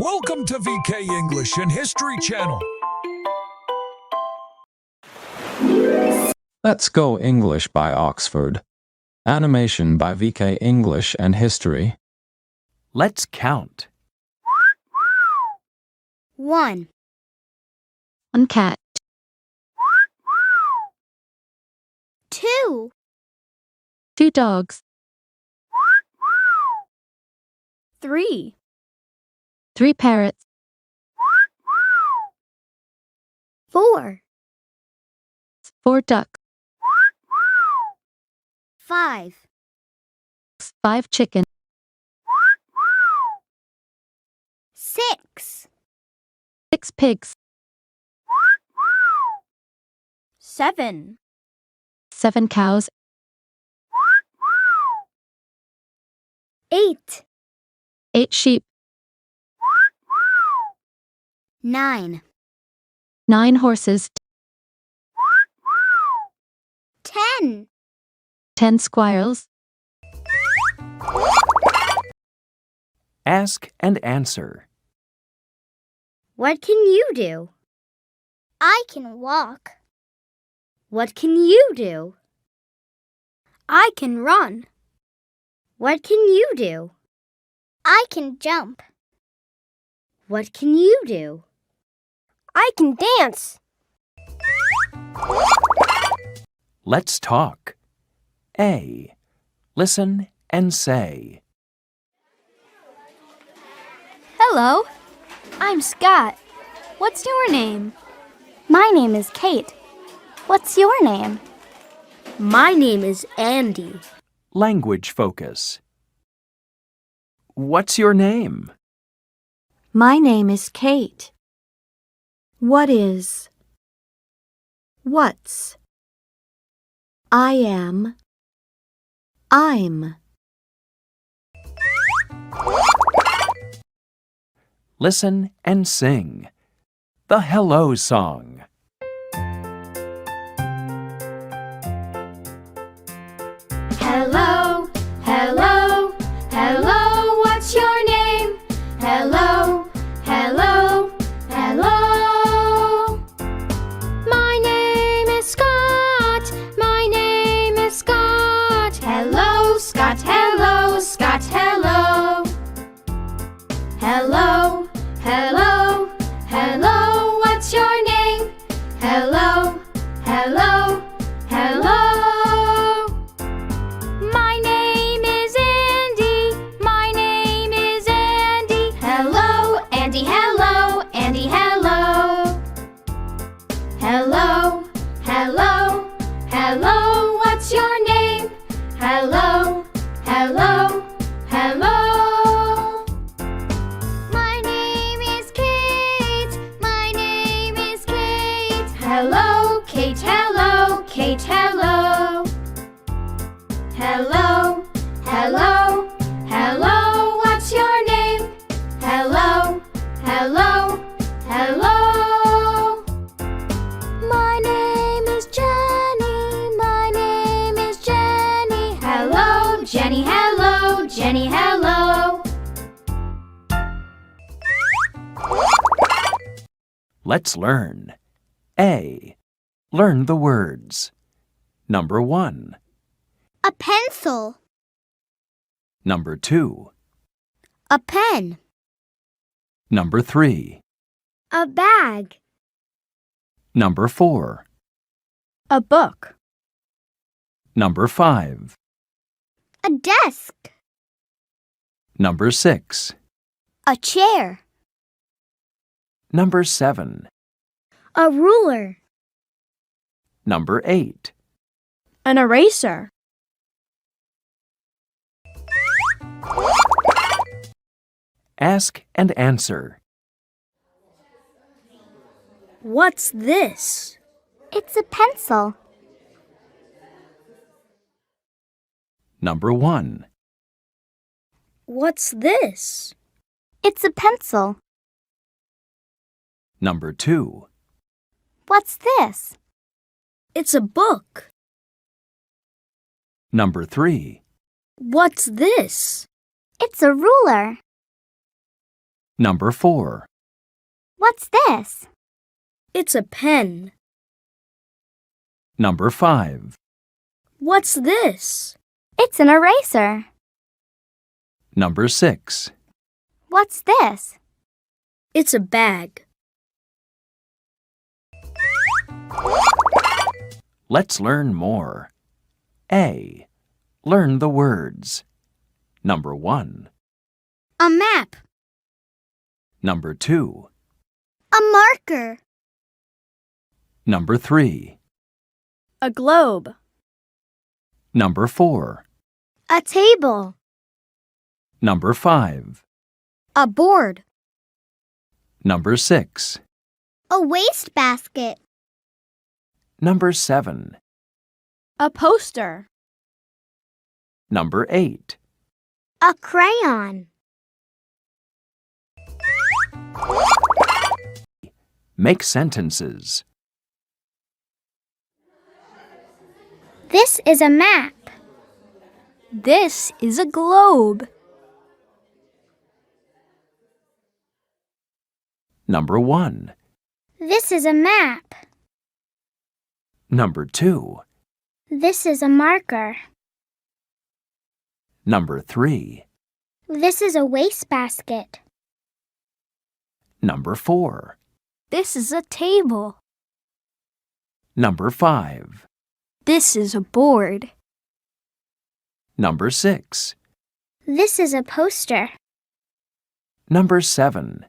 Welcome to VK English and History Channel. Let's Go English by Oxford. Animation by VK English and History. Let's count. 1, One cat, 2, two dogs, 3, three parrots, 4, four ducks, 5, five chickens, 6, six pigs, 7, seven cows, 8, eight sheep, 9, nine horses, 10. 10 squirrels. Ask and answer. What can you do? I can walk. What can you do? I can run. What can you do? I can jump. What can you do? I can dance. Let's talk. A. Listen and say. Hello, I'm Scott. What's your name? My name is Kate. What's your name? My name is Andy. Language focus. What's your name? My name is Kate. What is? What's? I am. I'm. Listen and sing. The Hello Song. Hello, hello, hello, what's your name? Hello, hello, hello. My name is Scott, my name is Scott. Hello, Scott, hello, Scott, hello. Hello, hello, hello, what's your name? Hello, hello, hello. My name is Andy, my name is Andy. Hello, Andy, hello, Andy, hello. Hello, hello, hello, what's your name? Hello, hello, hello. My name is Kate, my name is Kate. Hello, Kate, hello, Kate, hello. Hello, hello, hello, what's your name? Hello, hello, hello. My name is Jenny, my name is Jenny. Hello, Jenny, hello, Jenny, hello. Let's learn. A. Learn the words. Number 1. A pencil. Number 2. A pen. Number 3. A bag. Number 4. A book. Number 5. A desk. Number 6. A chair. Number 7. A ruler. Number 8. An eraser. Ask and answer. What's this? It's a pencil. Number 1. What's this? It's a pencil. Number 2. What's this? It's a book. Number 3. What's this? It's a ruler. Number 4. What's this? It's a pen. Number 5. What's this? It's an eraser. Number 6. What's this? It's a bag. Let's learn more. A. Learn the words. Number 1. A map. Number 2. A marker. Number 3. A globe. Number 4. A table. Number 5. A board. Number 6. A wastebasket. Number 7. A poster. Number 8. A crayon. Make sentences. This is a map. This is a globe. Number 1. This is a map. Number 2. This is a marker. Number 3. This is a wastebasket. Number 4. This is a table. Number 5. This is a board. Number 6. This is a poster. Number 7.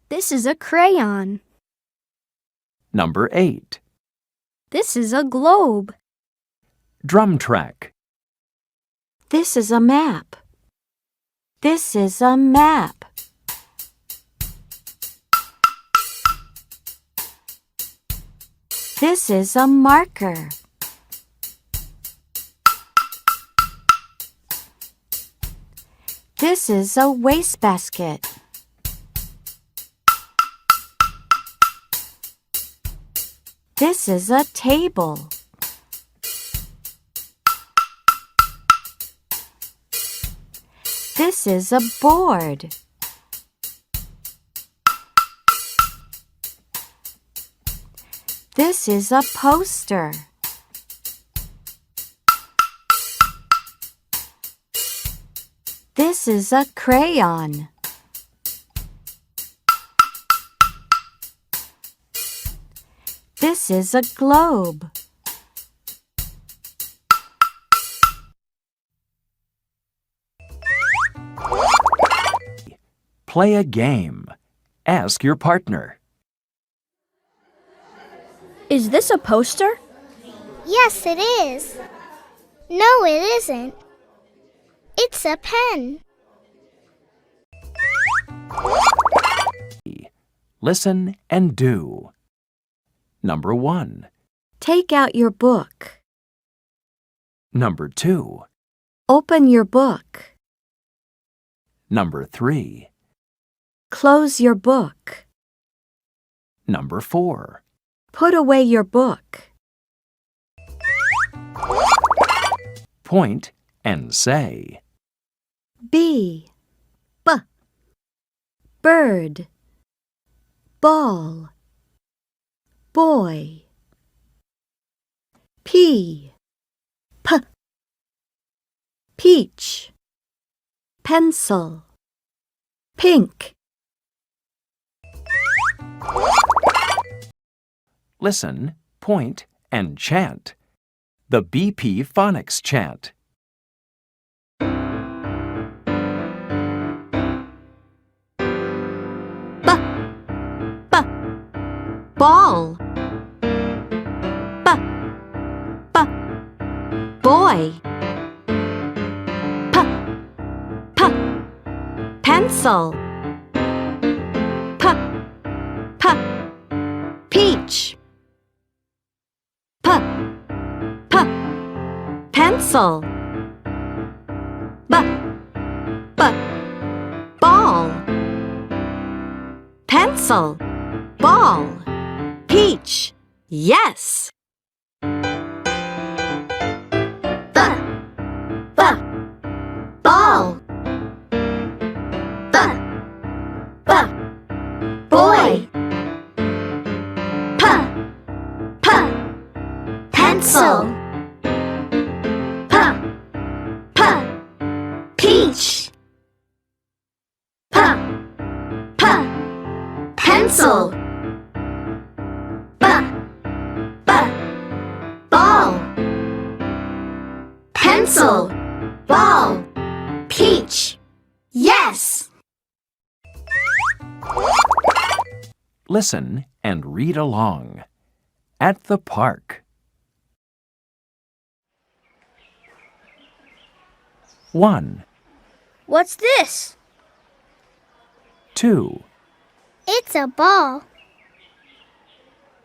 This is a crayon. Number 8. This is a globe. Drum track. This is a map. This is a map. This is a marker. This is a wastebasket. This is a table. This is a board. This is a poster. This is a crayon. This is a globe. Play a game. Ask your partner. Is this a poster? Yes, it is. No, it isn't. It's a pen. Listen and do. Number 1. Take out your book. Number 2. Open your book. Number 3. Close your book. Number 4. Put away your book. Point and say. B. Bird. Ball. Boy. P. Peach. Pencil. Pink. Listen, point, and chant. The BP phonics chant. Ball. Boy. Pencil. Peach. Pencil. Ball. Pencil. Ball. Peach. Yes. Ball. Pencil. Ball. Pencil. Ball. Peach. Yes. Listen and read along. At the park. 1, What's this? 2, It's a ball.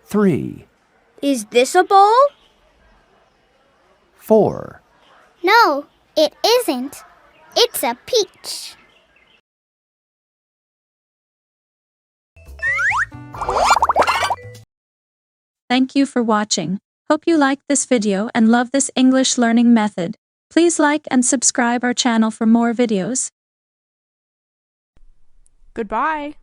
3, Is this a ball? 4, No, it isn't. It's a peach. Thank you for watching. Hope you liked this video and love this English learning method. Please like and subscribe our channel for more videos. Goodbye.